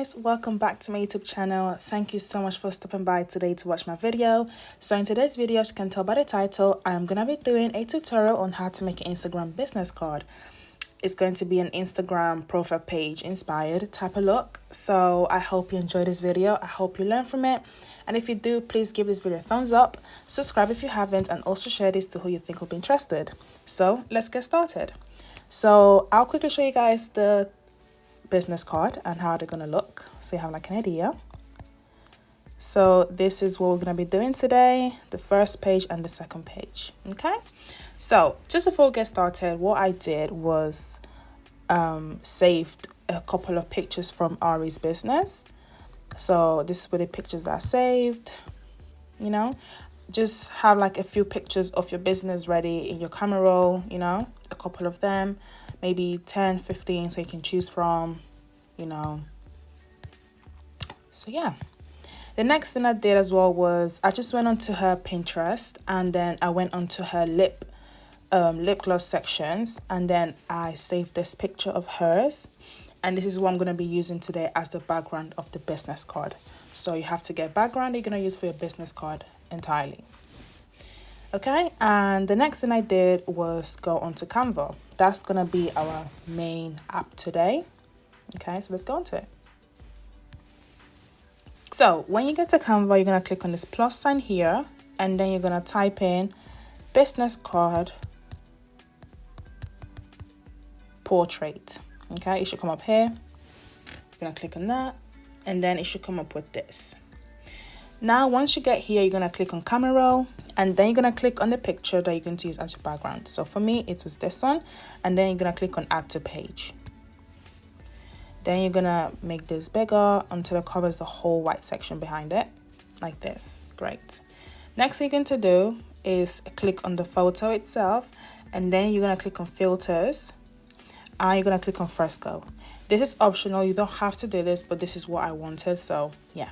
guys, welcome back to my YouTube channel. Thank you so much for stopping by today to watch my video. So in today's video, as you can tell by the title, I'm gonna be doing a tutorial on how to make an Instagram business card. It's going to be an Instagram profile page inspired type of look. So I hope you enjoy this video. I hope you learn from it. And if you do, please give this video a thumbs up, subscribe if you haven't, and also share this to who you think will be interested. So let's get started. So I'll quickly show you guys the business card and how they're gonna look so you have like an idea. So this is what we're gonna be doing today, the first page and the second page. Okay, so just before we get started, what I did was saved a couple of pictures from Ari's business. So this is where the pictures that I saved. You know, just have like a few pictures of your business ready in your camera roll, you know, a couple of them, maybe 10, 15, so you can choose from, you know. So yeah, the next thing I did as well was I just went onto her Pinterest, and then I went onto her lip gloss sections, and then I saved this picture of hers, and this is what I'm going to be using today as the background of the business card. So you have to get background you're going to use for your business card entirely. Okay, and the next thing I did was go onto Canva. That's going to be our main app today. Okay, so let's go into it. So when you get to Canva, you're going to click on this plus sign here, and then you're going to type in business card portrait. Okay, it should come up here. You're going to click on that, and then it should come up with this. Now, once you get here, you're going to click on camera roll, and then you're going to click on the picture that you're going to use as your background. So for me, it was this one, and then you're going to click on add to page. Then you're going to make this bigger until it covers the whole white section behind it, like this. Great. Next thing you're going to do is click on the photo itself, and then you're going to click on filters, and you're going to click on fresco. This is optional. You don't have to do this, but this is what I wanted. So yeah.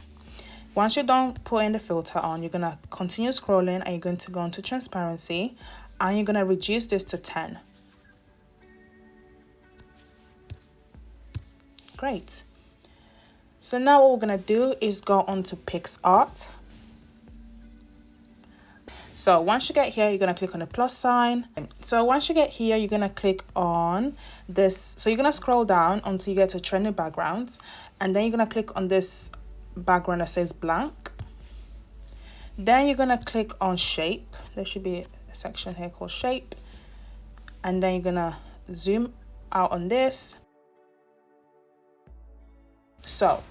Once you're done putting the filter on, you're going to continue scrolling, and you're going to go into transparency, and you're going to reduce this to 10. Great. So now what we're going to do is go on to Picsart. So once you get here, you're going to click on the plus sign. So once you get here, you're going to click on this. So you're going to scroll down until you get to trending backgrounds, and then you're going to click on this background that says blank. Then you're going to click on shape. There should be a section here called shape, and then you're going to zoom out on this. So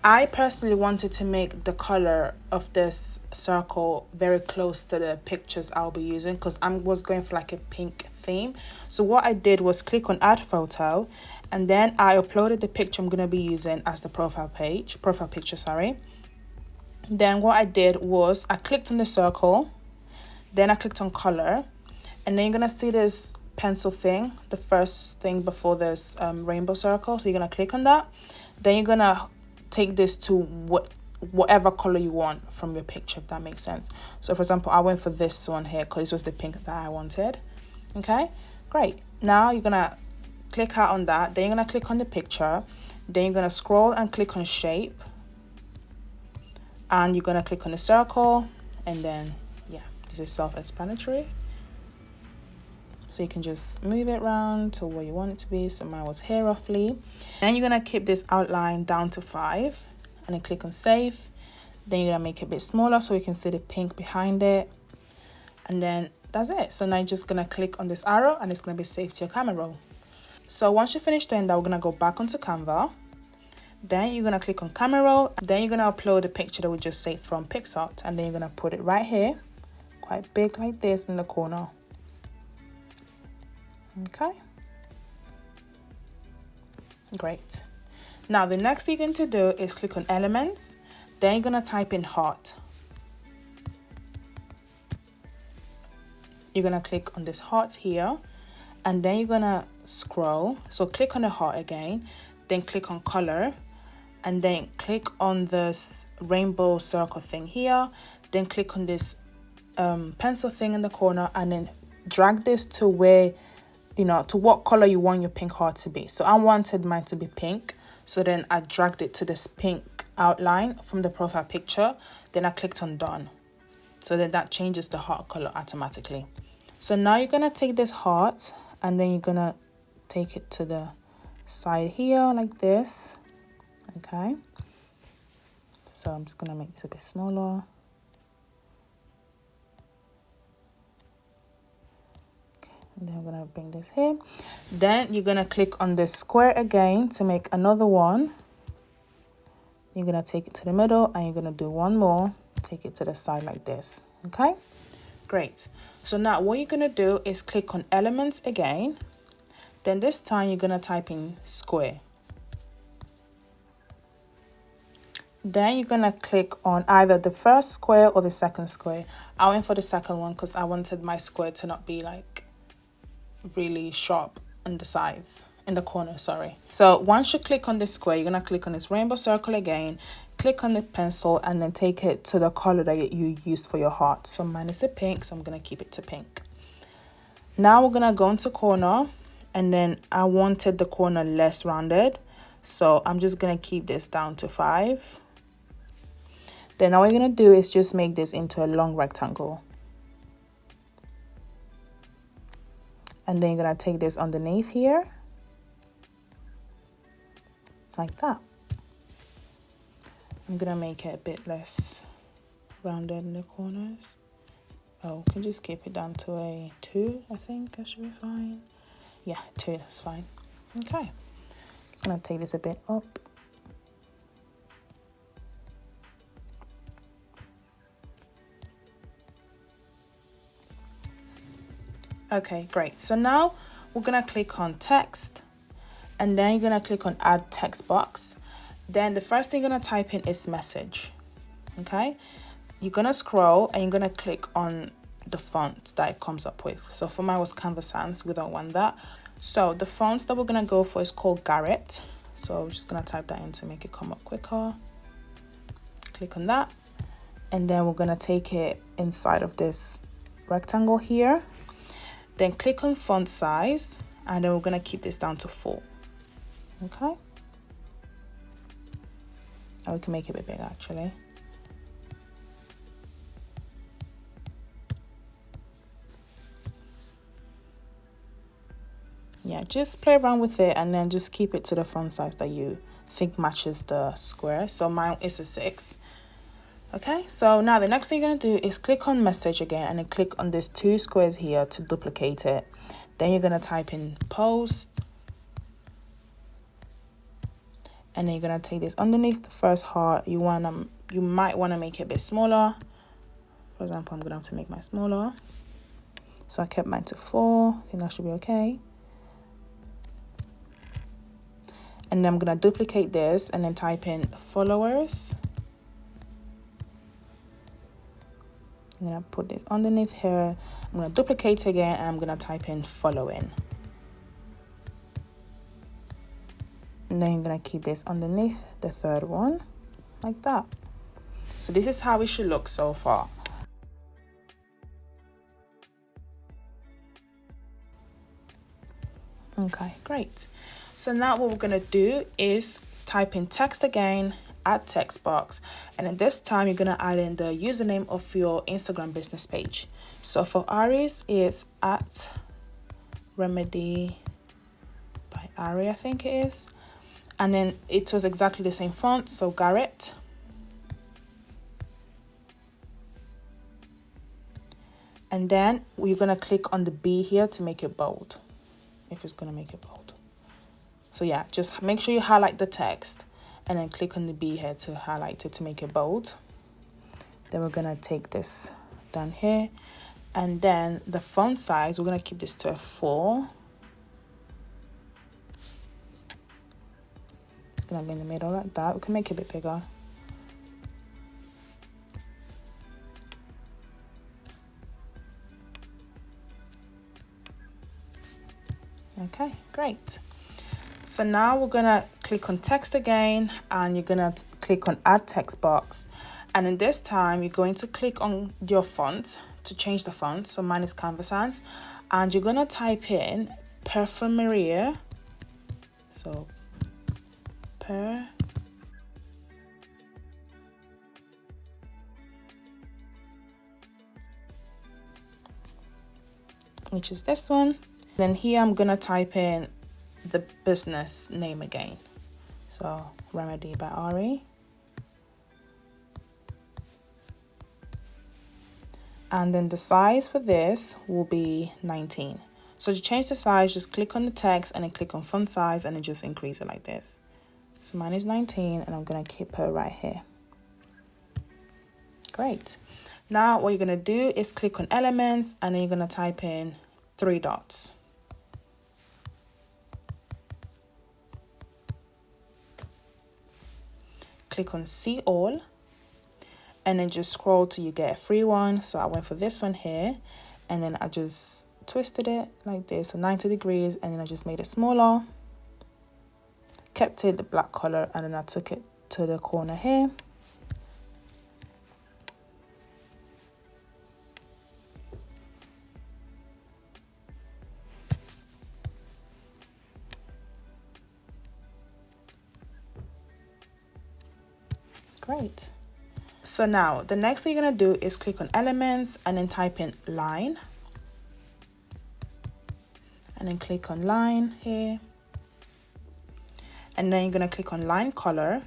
I personally wanted to make the color of this circle very close to the pictures I'll be using, because I was going for like a pink theme. So what I did was click on add photo, and then I uploaded the picture I'm going to be using as the profile picture, sorry. Then what I did was I clicked on the circle, then I clicked on color, and then you're going to see this pencil thing, the first thing before this rainbow circle. So you're going to click on that. Then you're going to take this to whatever color you want from your picture, if that makes sense. So for example, I went for this one here because this was the pink that I wanted. Okay, great. Now you're going to click out on that. Then you're going to click on the picture. Then you're going to scroll and click on shape. And you're going to click on the circle. And then, yeah, this is self-explanatory. So you can just move it around to where you want it to be. So mine was here roughly. Then you're going to keep this outline down to 5. And then click on save. Then you're going to make it a bit smaller so you can see the pink behind it. And then that's it. So now you're just going to click on this arrow, and it's going to be saved to your camera roll. So once you finish doing that, we're going to go back onto Canva. Then you're going to click on camera roll. Then you're going to upload the picture that we just saved from Picsart. And then you're going to put it right here, quite big like this in the corner. Okay, great. Now the next thing you're going to do is click on elements. Then you're going to type in heart. You're going to click on this heart here, and then you're going to scroll. So click on the heart again, then click on color, and then click on this rainbow circle thing here, then click on this pencil thing in the corner, and then drag this to where, you know, to what color you want your pink heart to be. So I wanted mine to be pink, So then I dragged it to this pink outline from the profile picture. Then I clicked on done. So then that changes the heart color automatically. So now you're gonna take this heart and then you're gonna take it to the side here like this. Okay. So I'm just gonna make this a bit smaller. And then I'm gonna bring this here. Then you're gonna click on this square again to make another one. You're gonna take it to the middle and you're gonna do one more. Take it to the side like this. Okay, great. So now what you're gonna do is click on elements again. Then this time you're gonna type in square. Then you're gonna click on either the first square or the second square. I went for the second one because I wanted my square to not be like really sharp on the sides, in the corner, sorry. So once you click on this square, you're gonna click on this rainbow circle again, click on the pencil and then take it to the color that you used for your heart. So mine is the pink, so I'm gonna keep it to pink. Now we're gonna go into corner, and then I wanted the corner less rounded, so I'm just gonna keep this down to 5. Then all we're gonna do is just make this into a long rectangle. And then you're gonna take this underneath here, like that. I'm gonna make it a bit less rounded in the corners. Oh, can just keep it down to a 2, I think that should be fine. Yeah, 2, that's fine. Okay, just gonna take this a bit up. Okay, great. So now we're gonna click on text, and then you're gonna click on add text box. Then the first thing you're gonna type in is message. Okay, you're gonna scroll and you're gonna click on the font that it comes up with. So for mine was Canva Sans, we don't want that. So the fonts that we're gonna go for is called Garrett. So I'm just gonna type that in to make it come up quicker. Click on that, and then we're gonna take it inside of this rectangle here. Then click on font size, and then we're gonna keep this down to 4. Okay. And we can make it a bit bigger actually. Yeah, just play around with it and then just keep it to the font size that you think matches the square. So mine is a 6. Okay, so now the next thing you're going to do is click on message again and then click on these 2 squares here to duplicate it. Then you're going to type in post. And then you're going to take this underneath the first heart. You might want to make it a bit smaller. For example, I'm going to have to make mine smaller. So I kept mine to 4. I think that should be okay. And then I'm going to duplicate this and then type in followers. I'm going to put this underneath here. I'm going to duplicate again and I'm going to type in following. And then I'm going to keep this underneath the third one, like that. So this is how it should look so far. Okay, great. So now what we're going to do is type in text again, add text box, and then this time you're going to add in the username of your Instagram business page. So for Aries, it's at Remedy by Ari, I think it is. And then it was exactly the same font, so Garrett. And then we're going to click on the B here to make it bold, if it's going to make it bold. So yeah, just make sure you highlight the text and then click on the B here to highlight it to make it bold. Then we're going to take this down here. And then the font size, we're going to keep this to a 4. It's going to be in the middle like that. We can make it a bit bigger. Okay, great. So now we're going to click on text again and you're going to click on add text box. And in this time, you're going to click on your font to change the font. So mine is Canva Sans. And you're going to type in Perfumeria. So pair, which is this one. Then here I'm gonna type in the business name again. So Remedy by Ari. And then the size for this will be 19. So to change the size, just click on the text and then click on font size and then just increase it like this. So mine is 19 and I'm gonna keep her right here. Great. Now what you're gonna do is click on elements and then you're gonna type in 3 dots. Click on see all and then just scroll till you get a free one. So I went for this one here and then I just twisted it like this, so 90 degrees, and then I just made it smaller, kept it the black color, and then I took it to the corner here. Great. So now the next thing you're gonna do is click on elements and then type in line. And then click on line here. And then you're gonna click on line color,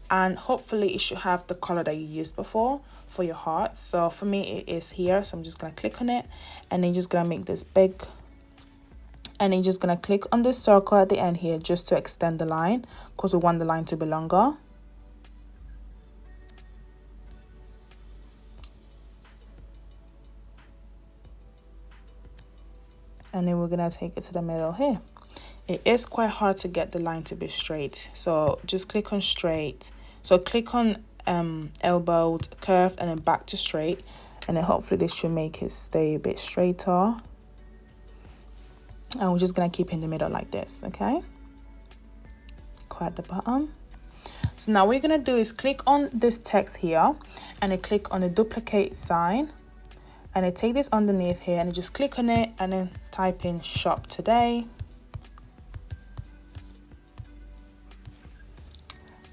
and hopefully it should have the color that you used before for your heart. So for me it is here, so I'm just gonna click on it and then just gonna make this big, and then just gonna click on this circle at the end here just to extend the line because we want the line to be longer. And then we're gonna take it to the middle here. It is quite hard to get the line to be straight, so just click on straight. So click on elbowed, curved, and then back to straight, and then hopefully this should make it stay a bit straighter. And we're just gonna keep in the middle like this, okay? Quite at the bottom. So now what we're gonna do is click on this text here and then click on the duplicate sign, and then take this underneath here and just click on it and then type in shop today.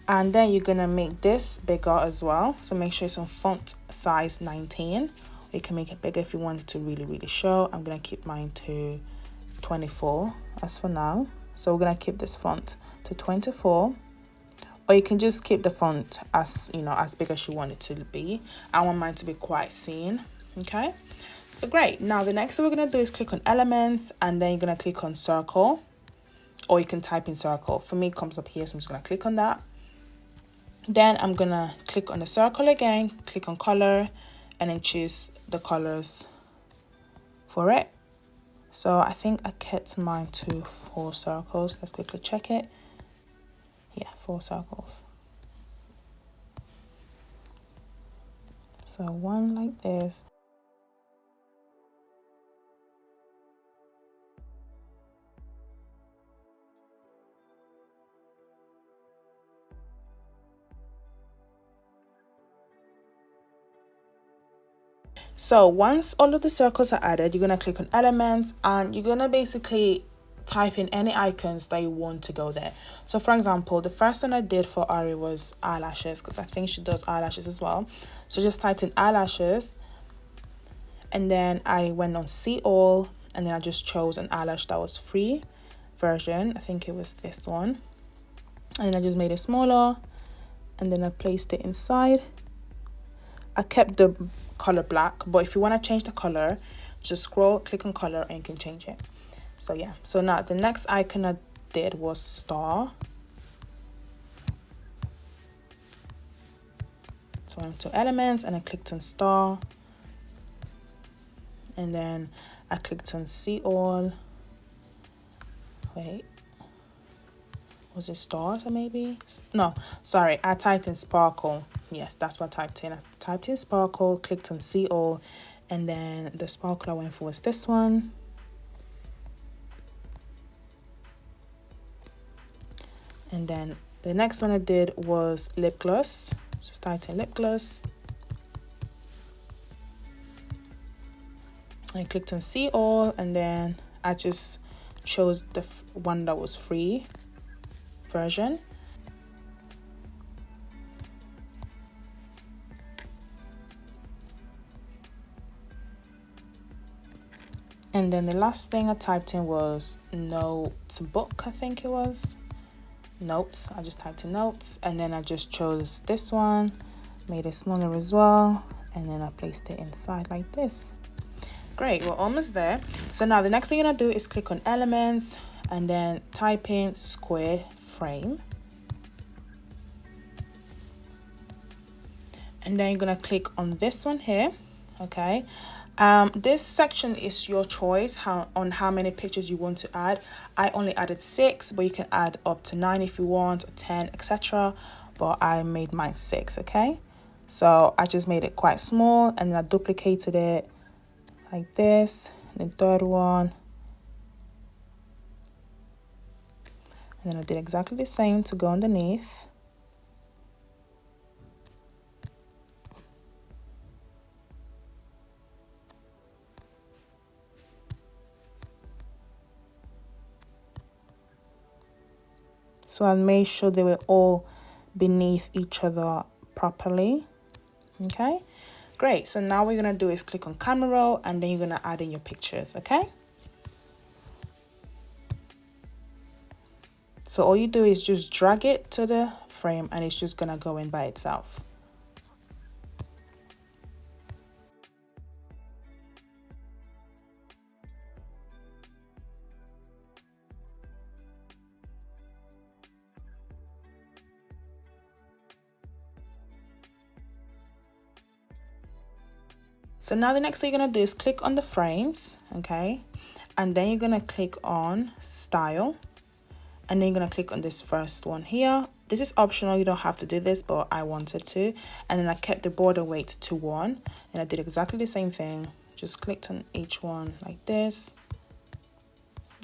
And then you're gonna make this bigger as well, so make sure it's on font size 19. You can make it bigger if you want it to really show. I'm gonna keep mine to 24 as for now. So we're gonna keep this font to 24, or you can just keep the font as, you know, as big as you want it to be. I want mine to be quite seen. Okay, so great. Now the next thing we're gonna do is click on elements, and then you're gonna click on circle, or you can type in circle. For me it comes up here, so I'm just gonna click on that. Then I'm gonna click on the circle again, click on color, and then choose the colors for it. So I think I kept mine to 4 circles. Let's quickly check it. Yeah, 4 circles. So one like this. So once all of the circles are added, you're gonna click on elements and you're gonna basically type in any icons that you want to go there. So for example, the first one I did for Ari was eyelashes, because I think she does eyelashes as well. So just typed in eyelashes, and then I went on see all, and then I just chose an eyelash that was free version. I think it was this one. And then I just made it smaller, and then I placed it inside. I kept the color black, but if you want to change the color, just scroll, click on color, and you can change it. So yeah, so now the next icon I did was star. So I went to elements and I clicked on star, and then I clicked on see all. Wait, was it stars or maybe? No, sorry, I typed in sparkle. Yes, that's what I typed in. I typed in sparkle, clicked on see all, and then the sparkle I went for was this one. And then the next one I did was lip gloss. So typed in lip gloss. I clicked on see all, and then I just chose the one that was free version. And then the last thing I typed in was notebook, I think it was. Notes. I just typed in notes, and then I just chose this one, made it smaller as well, and then I placed it inside like this. Great, we're almost there. So now the next thing you're gonna do is click on elements and then type in square frame. And then you're gonna click on this one here, okay? This section is your choice on how many pictures you want to add. I only added 6, but you can add up to 9 if you want, or 10, etc. But I made mine 6, okay? So I just made it quite small, and then I duplicated it like this. And the third one, and then I did exactly the same to go underneath. So I made sure they were all beneath each other properly. Okay, great. So now what we're gonna do is click on camera roll, and then you're gonna add in your pictures, okay? So all you do is just drag it to the frame, and it's just gonna go in by itself. So now the next thing you're gonna do is click on the frames, okay? And then you're gonna click on style, and then you're gonna click on this first one here. This is optional, you don't have to do this, but I wanted to. And then I kept the border weight to 1, and I did exactly the same thing. Just clicked on each one like this,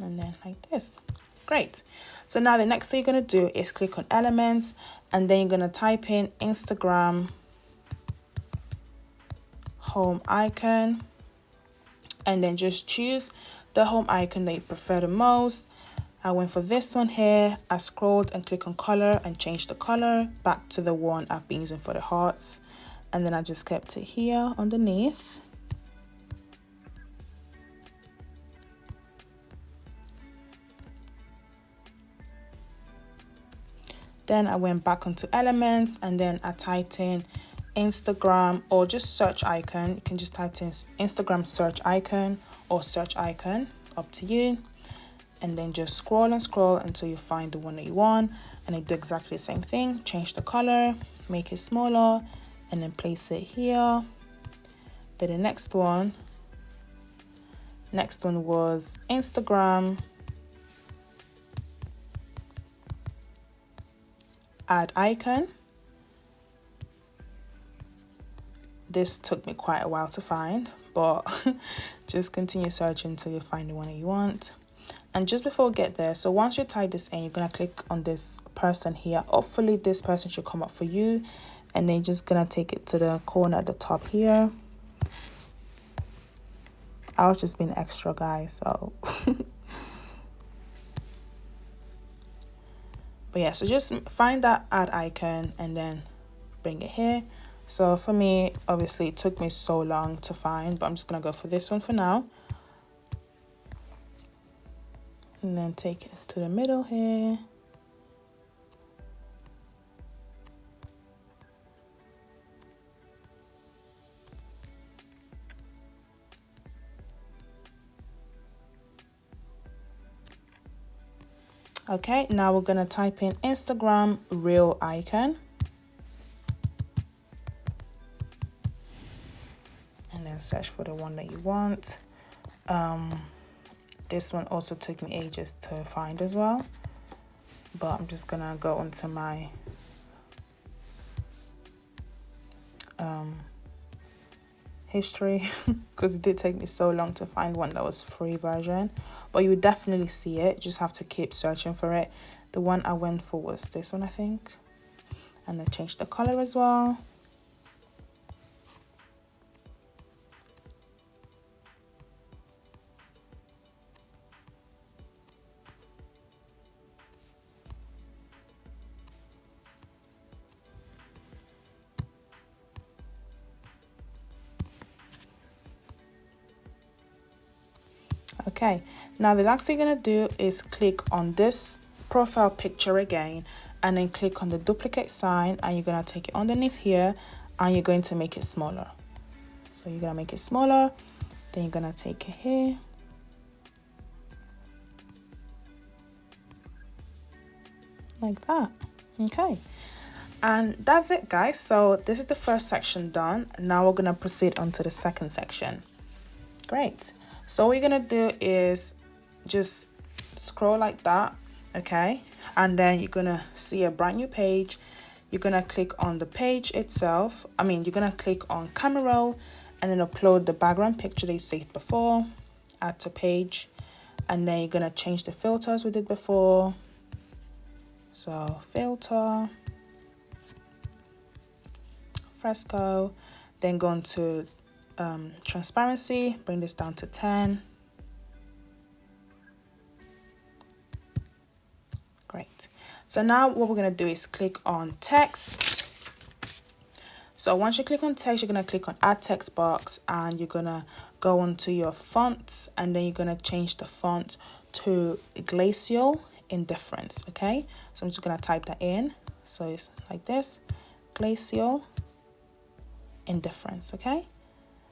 and then like this. Great. So now the next thing you're gonna do is click on elements, and then you're gonna type in Instagram home icon, and then just choose the home icon that you prefer the most. I went for this one here. I scrolled and click on color and changed the color back to the one I've been using for the hearts, and then I just kept it here underneath. Then I went back onto elements, and then I typed in Instagram, or just search icon. You can just type in Instagram search icon or search icon, up to you. And then just scroll and scroll until you find the one that you want, and I do exactly the same thing. Change the color, make it smaller, and then place it here. Then the next one was Instagram add icon. This took me quite a while to find, but just continue searching until you find the one that you want. And just before we get there, so once you type this in, you're gonna click on this person here. Hopefully this person should come up for you, and then you're just gonna take it to the corner at the top here. I was just being extra, guys, so but yeah, so just find that add icon and then bring it here. So for me, obviously it took me so long to find, but I'm just gonna go for this one for now. And then take it to the middle here. Okay, now we're gonna type in Instagram reel icon. And then search for the one that you want. This one also took me ages to find as well, but I'm just gonna go onto my history because it did take me so long to find one that was free version, but you would definitely see it. Just have to keep searching for it. The one I went for was this one, I think, and I changed the color as well. Okay, now the last thing you're gonna do is click on this profile picture again, and then click on the duplicate sign, and you're gonna take it underneath here, and you're going to make it smaller. So you're gonna make it smaller, then you're gonna take it here, like that. Okay, and that's it, guys. So this is the first section done. Now we're gonna proceed on to the second section. Great. So what you're gonna do is just scroll like that, okay, and then you're gonna see a brand new page. You're gonna click on the page itself. You're gonna click on camera roll, and then upload the background picture that you saved before, add to page, and then you're gonna change the filters we did before. So filter, fresco, then go into transparency, bring this down to 10. Great. So now what we're going to do is click on text. So once you click on text, you're going to click on add text box, and you're going to go onto your fonts, and then you're going to change the font to glacial indifference. Okay, so I'm just going to type that in. So it's like this, glacial indifference. Okay,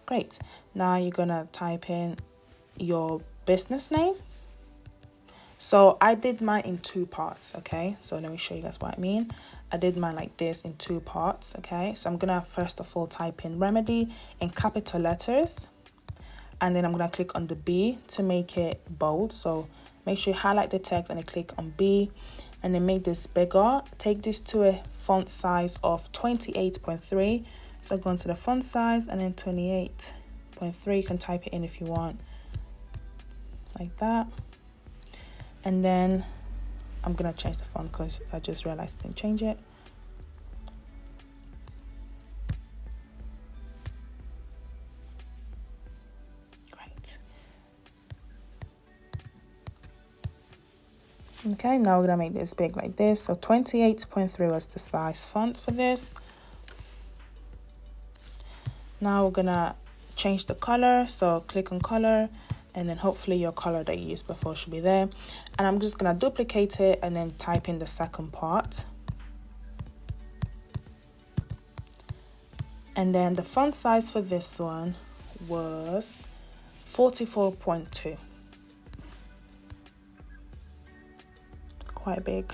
great. Now you're going to type in your business name. So I did mine in 2 parts, okay? So let me show you guys what I mean. I did mine like this in 2 parts, okay? So I'm gonna first of all type in remedy in capital letters, and then I'm gonna click on the B to make it bold. So make sure you highlight the text and then click on B, and then make this bigger. Take this to a font size of 28.3. So go into the font size and then 28.3. You can type it in if you want, like that. And then I'm gonna change the font because I just realized I didn't change it. Great. Okay, now we're gonna make this big like this. So 28.3 was the size font for this. Now we're gonna change the color. So click on color, and then hopefully your color that you used before should be there. And I'm just gonna duplicate it and then type in the second part. And then the font size for this one was 44.2. Quite big.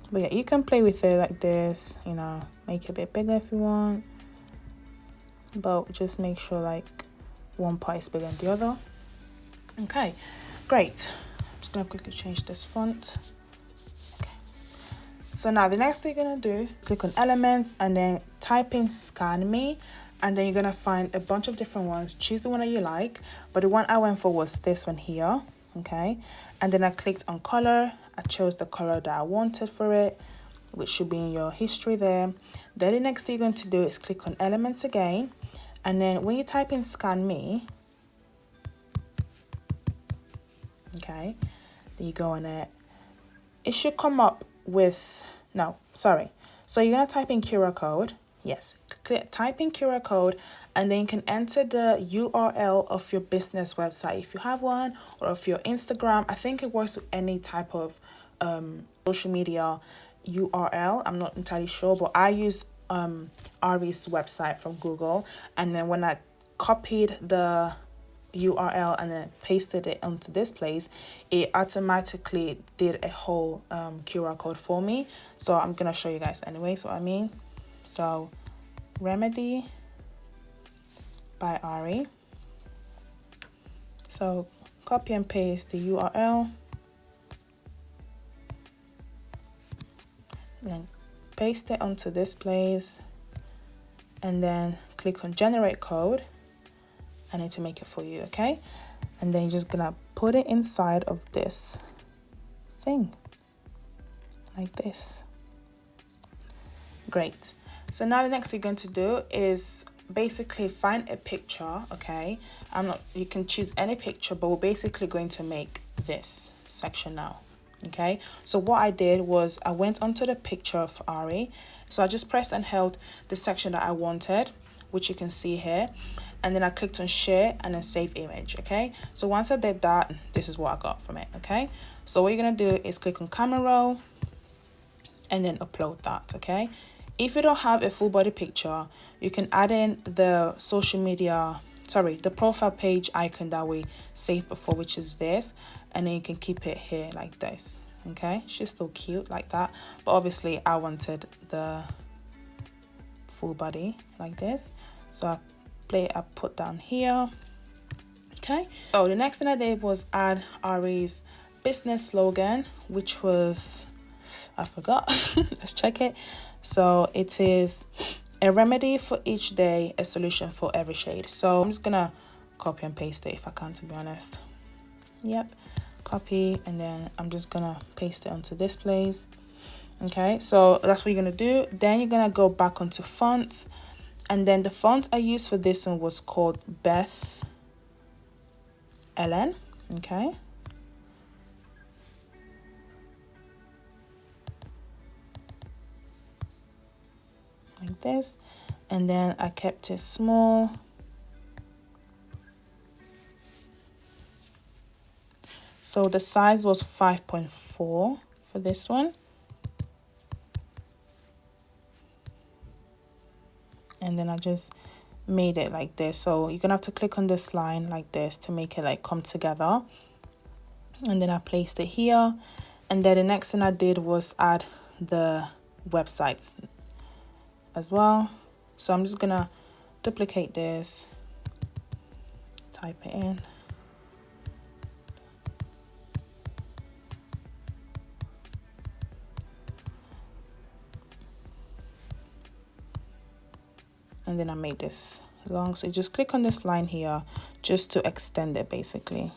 But yeah, you can play with it like this, you know, make it a bit bigger if you want. But just make sure like one part is bigger than the other. Okay, great. I'm just gonna quickly change this font. Okay. So now the next thing you're gonna do, click on elements and then type in scan me. And then you're gonna find a bunch of different ones. Choose the one that you like. But the one I went for was this one here. Okay. And then I clicked on color. I chose the color that I wanted for it, which should be in your history there. Then the next thing you're going to do is click on elements again. And then when you type in scan me, okay, then you go on it. It should come up with, no, sorry. So you're going to type in QR code. Yes, type in QR code, and then you can enter the URL of your business website if you have one, or of your Instagram. I think it works with any type of social media URL. I'm not entirely sure, but I use Ari's website from Google, and then when I copied the URL and then pasted it onto this place, it automatically did a whole QR code for me. So I'm gonna show you guys anyways what I mean. So remedy by Ari. So copy and paste the URL, then paste it onto this place, and then click on generate code. I need to make it for you, okay? And then you're just gonna put it inside of this thing like this. Great. So now the next thing you're going to do is basically find a picture, okay? You can choose any picture, but we're basically going to make this section now. Okay, so what I did was I went onto the picture of Ari. So I just pressed and held the section that I wanted, which you can see here, and then I clicked on share and then save image. Okay, so once I did that, this is what I got from it. Okay, so what you're gonna do is click on camera roll and then upload that. Okay, if you don't have a full body picture, you can add in the social media, sorry, the profile page icon that we saved before, which is this, and then you can keep it here like this. Okay, she's still cute like that, but obviously I wanted the full body like this, so I put down here. Okay, so the next thing I did was add Ari's business slogan, which was, I forgot. Let's check it. So it is a remedy for each day, a solution for every shade. So I'm just gonna copy and paste it if I can, to be honest. Yep, copy, and then I'm just gonna paste it onto this place. Okay, so that's what you're gonna do. Then you're gonna go back onto fonts, and then the font I used for this one was called Beth Ellen. Okay, like this, and then I kept it small. So the size was 5.4 for this one. And then I just made it like this. So you're gonna have to click on this line like this to make it like come together. And then I placed it here. And then the next thing I did was add the websites as well. So I'm just gonna duplicate this, type it in. And then I made this long, so you just click on this line here just to extend it basically.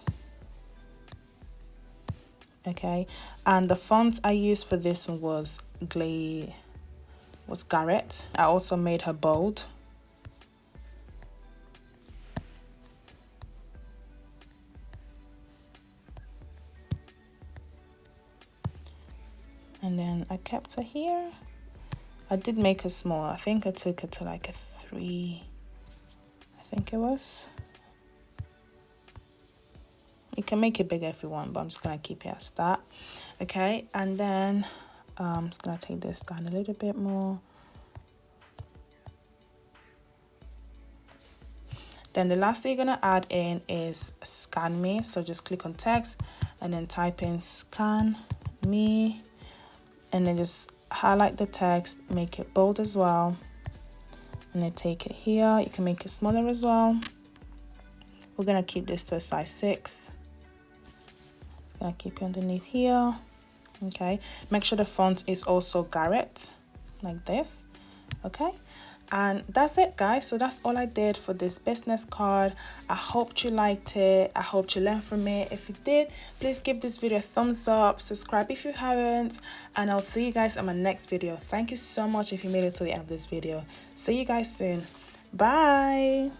Okay, and the font I used for this one was Garrett. I also made her bold. And then I kept her here. I did make her small. I think I took it to like a 3, I think it was. You can make it bigger if you want, but I'm just gonna keep it as that. Okay, and then I'm just gonna take this down a little bit more. Then the last thing you're gonna add in is scan me. So just click on text and then type in scan me, and then just highlight the text, make it bold as well, and then take it here. You can make it smaller as well. We're gonna keep this to a size 6. Gonna keep it underneath here. Okay, make sure the font is also Garrett like this. Okay, and that's it, guys. So that's all I did for this business card. I hope you liked it. I hope you learned from it. If you did, please give this video a thumbs up, subscribe if you haven't, and I'll see you guys on my next video. Thank you so much if you made it to the end of this video. See you guys soon. Bye.